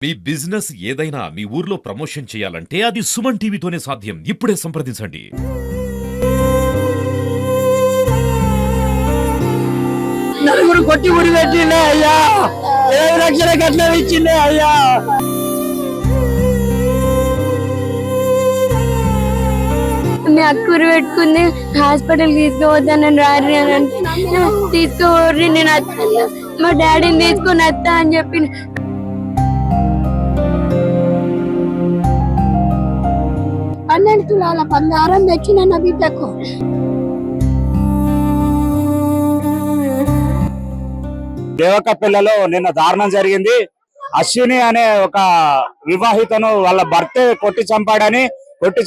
మీ business ఏదైనా మీ ఊర్లో promotion చేయాలంటే అది సుమన్ టీవీతోనే సాధ్యం. ఇప్పుడే సంప్రదించండి. నలుగురు కొట్టి ఊరి పెట్టిండే అయ్యా, 20 లక్షల కట్నం ఇచ్చిండే అయ్యా. మీ అక్కూరు పెట్టుకుంది హాస్పిటల్ తీసుకుపోతాను రారి అని అంటే తీసుకోర్రి నేను వస్తాను, మా డాడీని తీసుకొని వస్తా అని చెప్పి 12 తులాల బంగారం తెచ్చిన నా బిడ్డకు. దేవకపల్లిలో నిన్న దారుణం జరిగింది. అశ్విని అనే ఒక వివాహితను వాళ్ళ భర్త కొట్టి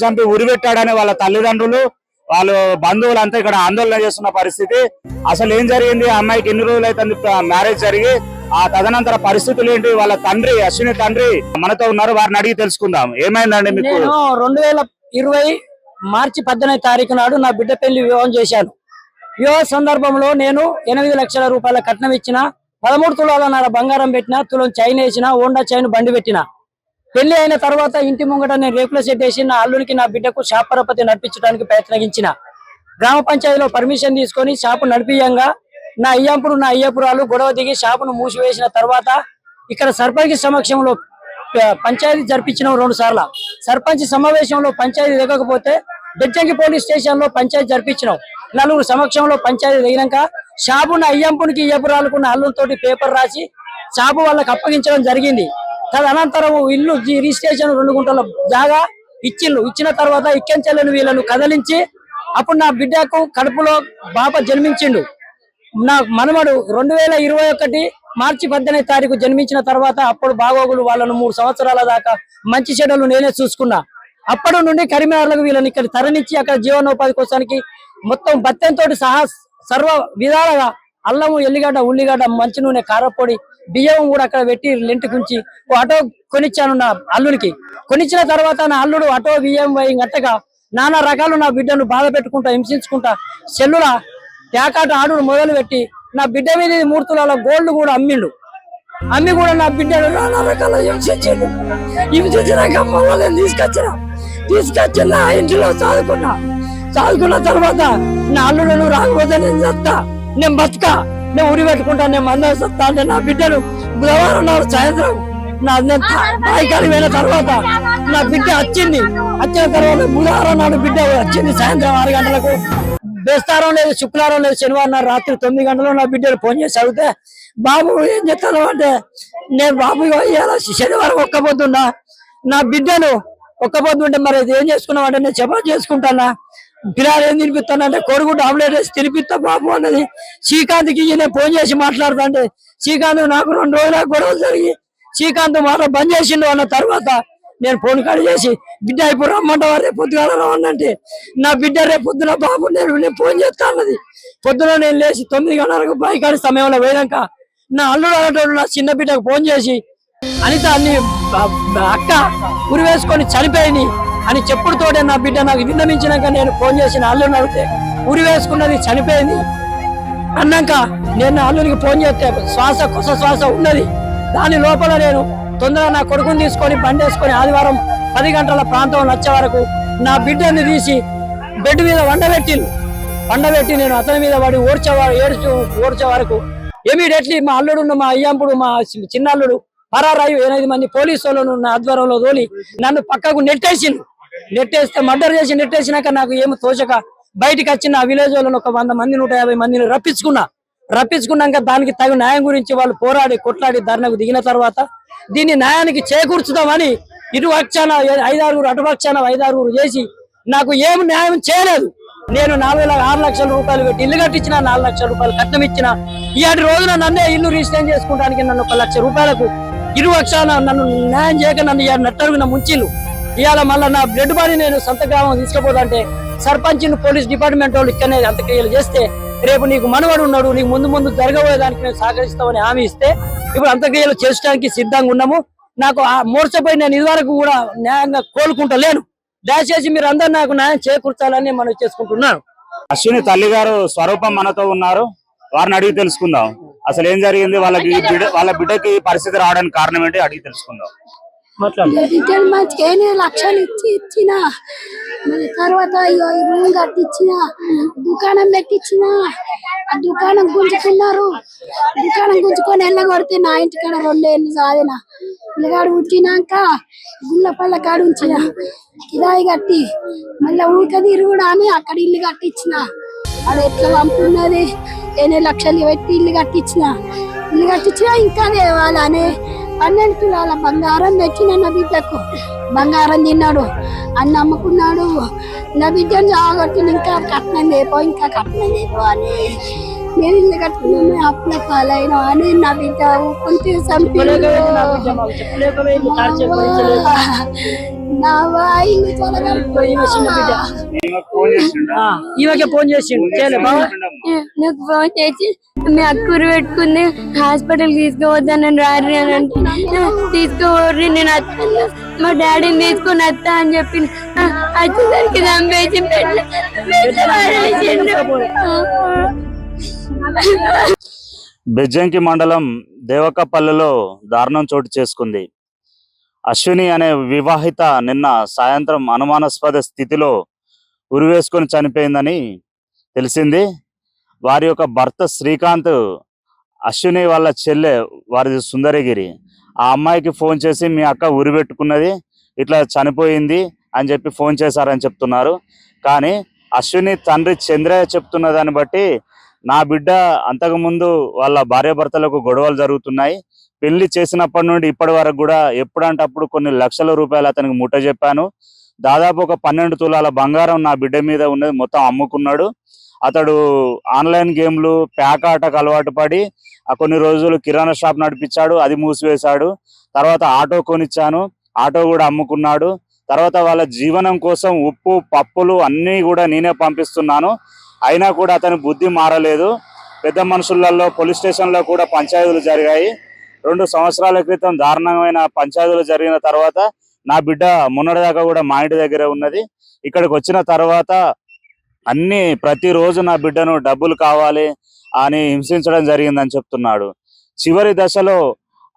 చంపి ఉరిపెట్టాడని వాళ్ళ తల్లిదండ్రులు వాళ్ళు బంధువులంతా ఇక్కడ ఆందోళన చేస్తున్న పరిస్థితి. అసలు ఏం జరిగింది, ఆ అమ్మాయికి ఎన్ని రోజులు అయితే మ్యారేజ్ జరిగి ఆ తదనంతర పరిస్థితులు ఏంటి, వాళ్ళ తండ్రి అశ్విని తండ్రి మనతో ఉన్నారు, వారిని అడిగి తెలుసుకుందాం. ఏమైందండి మీకు? 2020 మార్చి 18వ తారీఖు నాడు నా బిడ్డ పెళ్లి వివాహం చేశాను. వివాహ సందర్భంలో నేను 8 లక్షల రూపాయల కట్నం ఇచ్చిన, 13 తులాల బంగారం పెట్టిన, తులం చైన్ వేసిన, హోండా చైన్ బండి పెట్టిన. పెళ్లి అయిన తర్వాత ఇంటి ముంగట నేను రేకుల సెట్ వేసి నా అల్లునికి నా బిడ్డకు షాప్ పరపతి నడిపించడానికి ప్రయత్నించిన. గ్రామ పంచాయతీలో పర్మిషన్ తీసుకొని షాపు నడిపియంగా నా అయ్యపురాలు గొడవ దిగి షాపును మూసివేసిన తర్వాత ఇక్కడ సర్పంచ్ సమక్షంలో పంచాయతీ జరిపించిన 2 సార్లు. సర్పంచ్ సమావేశంలో పంచాయతీ దిగకపోతే బెజ్జంకి పోలీస్ స్టేషన్ లో పంచాయతీ జరిపించినాం. 4 సమక్షంలో పంచాయతీ దిగినాక షాపును అయ్యపురాలకు అల్లుతోటి పేపర్ రాసి షాపు వాళ్ళకి అప్పగించడం జరిగింది. తదనంతరం ఇల్లు రిజిస్ట్రేషన్ 2 గుంటల జాగా ఇచ్చిన తర్వాత ఇక్కించలేని వీళ్ళను కదిలించి అప్పుడు నా బిడ్డకు కడుపులో బాబ జన్మించిండు. నా మనమడు 2021 మార్చి 18వ తారీఖు జన్మించిన తర్వాత అప్పుడు బాగోగులు వాళ్ళను 3 సంవత్సరాల దాకా మంచి చెడ్డలు నేనే చూసుకున్నా. అప్పటి నుండి కరీంనగర్లకు వీళ్ళని ఇక్కడ తరలించి అక్కడ జీవనోపాధి కోసానికి మొత్తం బత్తెంతో సహా సర్వ విధాలుగా అల్లము, ఎల్లిగడ్డ, ఉల్లిగడ్డ, మంచి నూనె, కారపొడి, బియ్యం కూడా అక్కడ పెట్టి లెంటుకుంచి ఆటో కొనిచ్చాను. నా అల్లునికి కొనిచ్చిన తర్వాత నా అల్లుడు ఆటో బియ్యం గట్టగా నానా రకాలు నా బిడ్డను బాధ పెట్టుకుంటా హింసించుకుంటా సెల్లుల ప్యాకాట ఆడుడు మొదలు పెట్టి నా బిడ్డ మీద 3 తులాల గోల్డ్ కూడా అమ్మి కూడా నా బిడ్డను నానా రకాల హింసించిండు. హింసించినాక నేను తీసుకొచ్చిన ఇంటిలో చదువుకున్న తర్వాత నా అల్లుడు రాకపోతే నేను చస్తా, నేను బతుకా, నేను ఉరి పెట్టుకుంటా, నేను మందం సత్తా అంటే నా బిడ్డను బుధవారం నాడు సాయంత్రం బాయికాడి పోయిన తర్వాత నా బిడ్డ వచ్చిన తర్వాత బుధవారం నాడు బిడ్డ వచ్చింది. సాయంత్రం 6 గంటలకు, బేస్తారం లేదు, శుక్రవారం లేదు, శనివారం నాడు రాత్రి 9 గంటలకు నా బిడ్డను ఫోన్ చేసి అడిగితే బాబు ఏం చెప్తాను అంటే నేను బాబు శనివారం ఒక్క పొద్దున్నా నా బిడ్డను ఒక్క పొద్దు ఉంటే మరి ఏం చేసుకున్నావు అంటే నేను చపాతి చేసుకుంటానా, పిల్లలు ఏం తినిపిస్తానంటే కొడుకుంటే ఆమ్లెట్ వేసి తినిపిస్తా బాబు అన్నది. శ్రీకాంత్కి నేను ఫోన్ చేసి మాట్లాడుతా అంటే శ్రీకాంత్ నాకు 2 రోజుల గొడవలు జరిగి శ్రీకాంత్ మాట బంద్ చేసిండు అన్న తర్వాత నేను ఫోన్ కాల్ చేసి బిడ్డ ఇప్పుడు రమ్మంటావా, రేపు పొద్దుగాల రమ్మంటే నా బిడ్డ రేపు పొద్దున బాబు నేను ఫోన్ చేస్తా అన్నది. పొద్దున నేను లేచి 9 గంటలకు బాయికాడి సమయంలో పోయినాక నా అల్లుడు అనేటోడు నా చిన్న బిడ్డకు ఫోన్ చేసి అనిత అన్ని అక్క ఉరి వేసుకొని చనిపోయింది అని చెప్పుడుతోటే నా బిడ్డ నాకు విన్నమించినాక నేను ఫోన్ చేసిన అల్లుని అడిగితే ఉరి వేసుకున్నది చనిపోయింది అన్నాక నేను నా అల్లునికి ఫోన్ చేస్తే కొస శ్వాస ఉన్నది. దాని లోపల నేను తొందరగా నా కొడుకుని తీసుకొని బండి వేసుకొని ఆదివారం 10 గంటల ప్రాంతంలో వచ్చే వరకు నా బిడ్డని తీసి బెడ్ మీద వండబెట్టి నేను అతని మీద పడి ఓడ్చే వరకు ఇమీడియట్లీ మా అల్లుడు మా అయ్యంపుడు మా చిన్న అల్లుడు పరారాయు 8 మంది పోలీసు వాళ్ళను నా ఆధ్వర్యంలో తోలి నన్ను పక్కకు నెట్టేస్తే మర్డర్ చేసి నెట్టేసినాక నాకు ఏమి తోచక బయటికి వచ్చిన ఆ విలేజ్ వాళ్ళను ఒక 100 మంది 150 మందిని రప్పించుకున్నాక దానికి తగిన న్యాయం గురించి వాళ్ళు కొట్లాడి ధర్నకు దిగిన తర్వాత దీన్ని న్యాయానికి చేకూర్చుదామని ఇటుపక్షాన 5-6 అటుపక్షాన 5-6 చేసి నాకు ఏం న్యాయం చేయలేదు. నేను 6 లక్షల రూపాయలు పెట్టి ఇల్లు కట్టించిన, 4 లక్షల రూపాయలు కట్నం ఇచ్చిన. ఇలాంటి రోజున నన్నే ఇల్లు రిజిస్టర్ చేసుకోవడానికి నన్ను 1 లక్ష రూపాయలకు ఇరుపక్షాన నన్ను న్యాయం చేయక నన్ను నట్టరుగున ముంచిల్లు. ఇవాళ మళ్ళీ నా బ్లడ్ బాడీ నేను సొంత గ్రామం తీసుకుపోదంటే సర్పంచ్ పోలీస్ డిపార్ట్మెంట్ వాళ్ళు ఇక్కడనే అంత్యక్రియలు చేస్తే రేపు నీకు మనవడు ఉన్నాడు, నీకు ముందు జరగబోయేదానికి మేము సహకరిస్తామని హామీ ఇస్తే ఇప్పుడు అంత్యక్రియలు చేయడానికి సిద్ధంగా ఉన్నాము. నాకు ఆ మోర్చపోయి నేను ఇదివరకు కూడా న్యాయంగా కోలుకుంటలేను. దయచేసి మీరు అందరు నాకు న్యాయం చేకూర్చాలని మనం చేసుకుంటున్నాను. అశ్విని తల్లి గారు స్వరూపం మనతో ఉన్నారు, వారిని అడిగి తెలుసుకుందాం. అసలు ఏం జరిగింది, వాళ్ళ బిడ్డకి పరిస్థితి రావడానికి కారణం ఏంటి అడిగి తెలుసుకుందాం. రిటర్న్ మంచిగా 8 లక్షలు ఇచ్చిన మళ్ళీ తర్వాత రూమ్ కట్టించిన, దుకాణం పెట్టించిన. ఆ దుకాణం గుంజుకున్నారు. దుకాణం గుంజుకొని వెళ్ళగొడితే నా ఇంటికాడ 2 ఏళ్ళు సాధిన పిల్లగాడు పుట్టినాక గుళ్ళపల్ల కాడు ఉంచిన కిరాయి కట్టి మళ్ళీ ఊక తిరుగుడా అని అక్కడ ఇల్లు కట్టించిన. అది ఎట్లా పంపున్నది 8 లక్షలు పెట్టి ఇల్లు కట్టించిన ఇంకా దేవాలని 12 తులాల బంగారం తెచ్చిన నా బిడ్డకు. బంగారం తిన్నాడు, అన్న అమ్ముకున్నాడు. నా బిడ్డను జాగొట్టిన ఇంకా కట్నం లేపో అని నేను ఇల్లు కట్టుకున్నాను. అప్పుల పాలైన అని నా బిడ్డ కొంచెం ఈమెకే ఫోన్ చేసిండు. నాకు ఫోన్ చేసి మీ అక్కూరు పెట్టుకుంది హాస్పిటల్ తీసుకోవద్దని రారి అని అంటే తీసుకోవర్రి నేను వస్తాను, మా డాడీని తీసుకొని వస్తా అని చెప్పి వచ్చేసరికి చంపేసి బెజ్జంకి మండలం దేవకపల్లిలో దారుణం చోటు చేసుకుంది. అశ్విని అనే వివాహిత నిన్న సాయంత్రం అనుమానాస్పద స్థితిలో ఉరివేసుకొని చనిపోయిందని తెలిసింది. వారి యొక్క భర్త శ్రీకాంత్, అశ్విని వాళ్ళ చెల్లె వారిది సుందరగిరి. ఆ అమ్మాయికి ఫోన్ చేసి మీ అక్క ఉరి పెట్టుకున్నది, ఇట్లా చనిపోయింది అని చెప్పి ఫోన్ చేశారని చెప్తున్నారు. కానీ అశ్విని తండ్రి చంద్రయ్య చెప్తున్న దాన్ని బట్టి నా బిడ్డ అంతకుముందు వాళ్ళ భార్యాభర్తలకు గొడవలు జరుగుతున్నాయి, పెళ్లి చేసినప్పటి నుండి ఇప్పటి వరకు కూడా ఎప్పుడంటే అప్పుడు కొన్ని లక్షల రూపాయలు అతనికి ముట్ట చెప్పాను, దాదాపు ఒక 12 తులాల బంగారం నా బిడ్డ మీద ఉన్నది మొత్తం అమ్ముకున్నాడు. అతడు ఆన్లైన్ గేమ్లు పేకాటకు అలవాటు పడి కొన్ని రోజులు కిరాణా షాప్ నడిపించాడు, అది మూసివేశాడు. తర్వాత ఆటో కొనిచ్చాను, ఆటో కూడా అమ్ముకున్నాడు. తర్వాత వాళ్ళ జీవనం కోసం ఉప్పు పప్పులు అన్నీ కూడా నేనే పంపిస్తున్నాను, అయినా కూడా అతని బుద్ధి మారలేదు. పెద్ద మనుషులలో పోలీస్ స్టేషన్లో కూడా పంచాయతీలు జరిగాయి. 2 సంవత్సరాల క్రితం దారుణమైన పంచాయతీలు జరిగిన తర్వాత నా బిడ్డ మొన్నటిదాకా కూడా మా ఇంటి దగ్గరే ఉన్నది. ఇక్కడికి వచ్చిన తర్వాత ప్రతిరోజు నా బిడ్డను డబ్బులు కావాలి అని హింసించడం జరిగిందని చెప్తున్నాడు. చివరి దశలో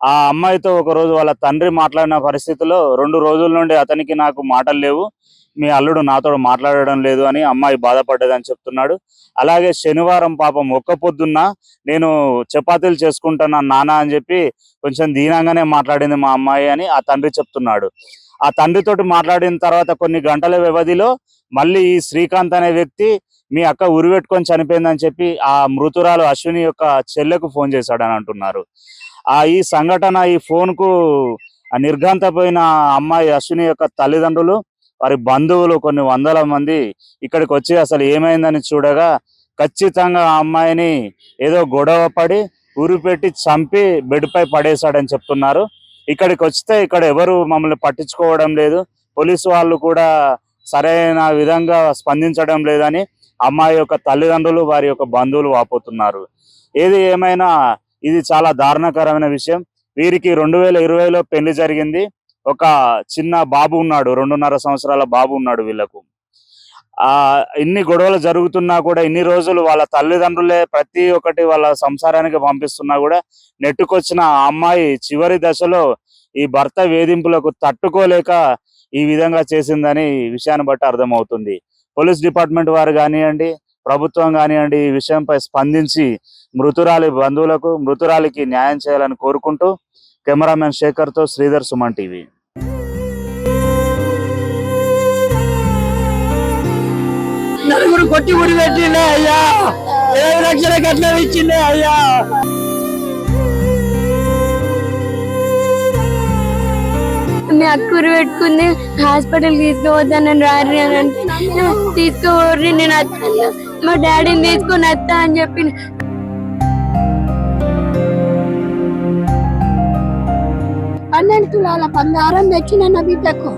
ఆ అమ్మాయితో ఒకరోజు వాళ్ళ తండ్రి మాట్లాడిన పరిస్థితిలో 2 రోజుల నుండి అతనికి నాకు మాటలు లేవు, మీ అల్లుడు నాతో మాట్లాడడం లేదు అని అమ్మాయి బాధపడ్డదని చెప్తున్నాడు. అలాగే శనివారం పాపం ఒక్క పొద్దున్న నేను చపాతీలు చేసుకుంటున్నా నాన్న అని చెప్పి కొంచెం దీనంగానే మాట్లాడింది మా అమ్మాయి అని ఆ తండ్రి చెప్తున్నాడు. ఆ తండ్రితోటి మాట్లాడిన తర్వాత కొన్ని గంటల వ్యవధిలో మళ్ళీ ఈ శ్రీకాంత్ అనే వ్యక్తి మీ అక్క ఉరి పెట్టుకొని చనిపోయిందని చెప్పి ఆ మృతురాలు అశ్విని యొక్క చెల్లెకు ఫోన్ చేశాడని అంటున్నారు. ఈ సంఘటన, ఈ ఫోన్కు నిర్ఘాంతపోయిన అమ్మాయి అశ్విని యొక్క తల్లిదండ్రులు, వారి బంధువులు కొన్ని 100 మంది ఇక్కడికి వచ్చి అసలు ఏమైందని చూడగా ఖచ్చితంగా ఆ అమ్మాయిని ఏదో గొడవ పడి ఉరిపెట్టి చంపి బెడ్ పై పడేశాడని చెప్తున్నారు. ఇక్కడికి వస్తే ఇక్కడ ఎవరు మమ్మల్ని పట్టించుకోవడం లేదు, పోలీసు వాళ్ళు కూడా సరైన విధంగా స్పందించడం లేదని అమ్మాయి యొక్క తల్లిదండ్రులు, వారి యొక్క బంధువులు వాపోతున్నారు. ఏది ఏమైనా ఇది చాలా దారుణకరమైన విషయం. వీరికి 2020లో పెళ్లి జరిగింది. ఒక చిన్న బాబు ఉన్నాడు, 2.5 సంవత్సరాల బాబు ఉన్నాడు వీళ్ళకు. ఇన్ని గొడవలు జరుగుతున్నా కూడా ఇన్ని రోజులు వాళ్ళ తల్లిదండ్రులే ప్రతి ఒక్కటి వాళ్ళ సంసారానికి పంపిస్తున్నా కూడా నెట్టుకొచ్చిన ఆ అమ్మాయి చివరి దశలో ఈ భర్త వేధింపులకు తట్టుకోలేక ఈ విధంగా చేసిందని విషయాన్ని బట్టి అర్థమవుతుంది. పోలీస్ డిపార్ట్మెంట్ వారు కానివ్వండి, ప్రభుత్వం కానివ్వండి, ఈ విషయంపై స్పందించి మృతురాలి బంధువులకు, మృతురాలికి న్యాయం చేయాలని కోరుకుంటూ కెమెరామెన్ శేఖర్తో శ్రీధర్, సుమన్ టీవీ. నలుగురు కొట్టి ఉరి పెట్టిండే అయ్యా, 7 లక్షల కట్నం ఇచ్చిండే అయ్యా. మీ అక్కూరు పెట్టుకుంది హాస్పిటల్ తీసుకోవద్దని రారి అని అంటే తీసుకోవర్రి నేను వస్తాను, మా డాడీని తీసుకొని వస్తా అని చెప్పి 12 తులాల బంగారం తెచ్చిన నా బిడ్డకు.